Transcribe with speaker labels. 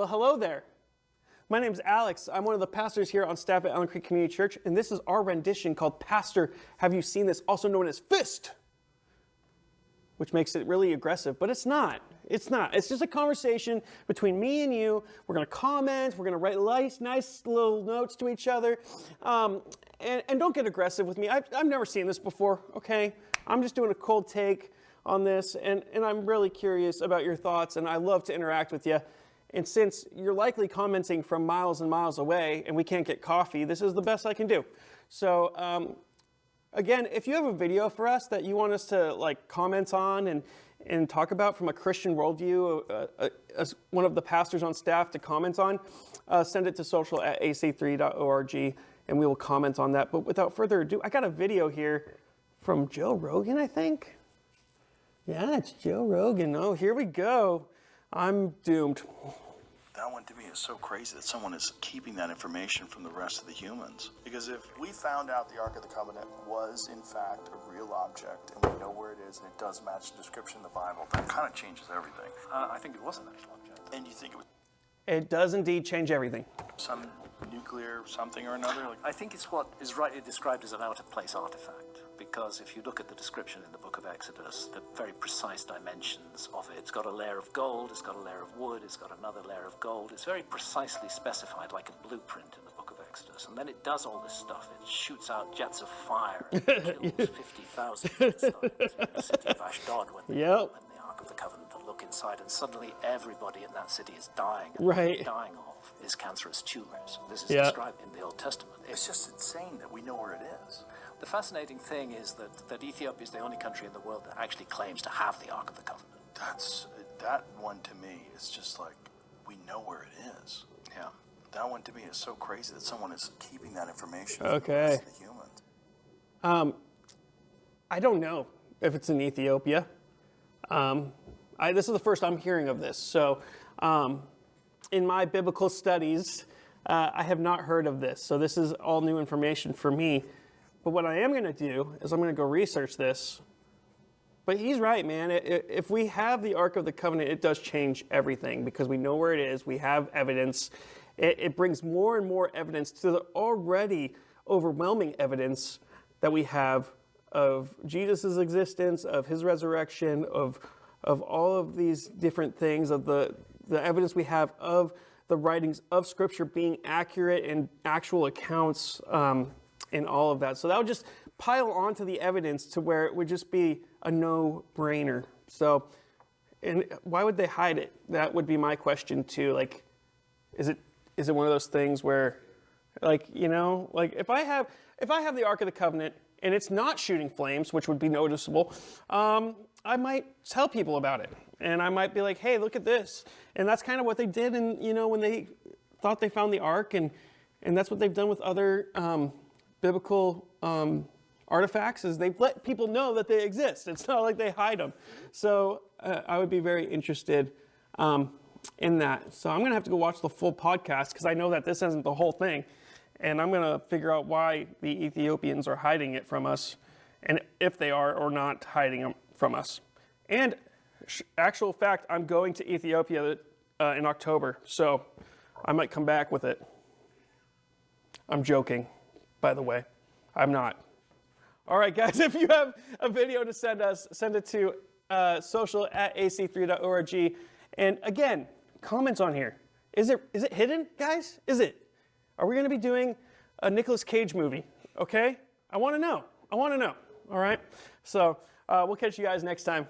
Speaker 1: Well, hello there. My name is Alex. I'm one of the pastors here on staff at Allen Creek Community Church, and this is our rendition called Pastor, Have You Seen This? Also known as PHYST, which makes it really aggressive, but it's not. It's not. It's just a conversation between me and you. We're going to comment. We're going to write nice little notes to each other. And don't get aggressive with me. I've never seen this before, okay? I'm just doing a cold take on this, and I'm really curious about your thoughts, and I love to interact with you. And since you're likely commenting from miles and miles away and we can't get coffee, this is the best I can do. So again, if you have a video for us that you want us to comment on and talk about from a Christian worldview, as one of the pastors on staff to comment on, send it to social@ac3.org and we will comment on that. But without further ado, I got a video here from Joe Rogan, I think. Yeah, it's Joe Rogan. Oh, here we go. I'm doomed.
Speaker 2: That one to me is so crazy that someone is keeping that information from the rest of the humans. Because if we found out the Ark of the Covenant was in fact a real object and we know where it is and it does match the description in the Bible, that kind of changes everything.
Speaker 3: I think it was an actual object.
Speaker 2: And you think it was
Speaker 1: It does indeed change everything.
Speaker 2: some nuclear something or another?
Speaker 3: I think it's what is rightly described as an out-of-place artifact, because if you look at the description in the book of Exodus, the very precise dimensions of it, it's got a layer of gold, it's got a layer of wood, it's got another layer of gold. It's very precisely specified, like a blueprint in the book of Exodus. And then it does all this stuff. It shoots out jets of fire and kills 50,000 Philistines in the city of Ashdod when they open the Ark of the Covenant and look inside, and suddenly everybody in that city is dying. And what they're dying of is cancerous tumors. This is described in the Old Testament.
Speaker 2: It's just insane that we know where it is.
Speaker 3: The fascinating thing is that Ethiopia is the only country in the world that actually claims to have the Ark of the Covenant.
Speaker 2: That one to me is just like, we know where it is.
Speaker 3: Yeah.
Speaker 2: That one to me is so crazy that someone is keeping that information from the rest of the humans.
Speaker 1: I don't know if it's in Ethiopia. This is the first I'm hearing of this. So in my biblical studies, I have not heard of this. So this is all new information for me. But what I am going to do is I'm going to go research this. But he's right, man. If we have the Ark of the Covenant, it does change everything because we know where it is. We have evidence. It brings more and more evidence to the already overwhelming evidence that we have of Jesus' existence, of his resurrection, of all of these different things, of the evidence we have of the writings of Scripture being accurate and actual accounts in all of that. So that would just pile onto the evidence to where it would just be a no-brainer. So, and why would they hide it? That would be my question too. Like, is it one of those things where, if I have the Ark of the Covenant and it's not shooting flames, which would be noticeable, I might tell people about it. And I might be like, hey, look at this. And that's kind of what they did when they thought they found the Ark, and that's what they've done with other biblical artifacts, is they've let people know that they exist. It's not like they hide them. So I would be very interested in that. So I'm going to have to go watch the full podcast because I know that this isn't the whole thing. And I'm going to figure out why the Ethiopians are hiding it from us, and if they are or not hiding them from us. And actual fact, I'm going to Ethiopia in October, so I might come back with it. I'm joking, by the way. I'm not. All right, guys, if you have a video to send us, send it to social@ac3.org. And again, comments on here. Is it hidden, guys? Is it? Are we going to be doing a Nicolas Cage movie? Okay? I want to know. All right? So we'll catch you guys next time.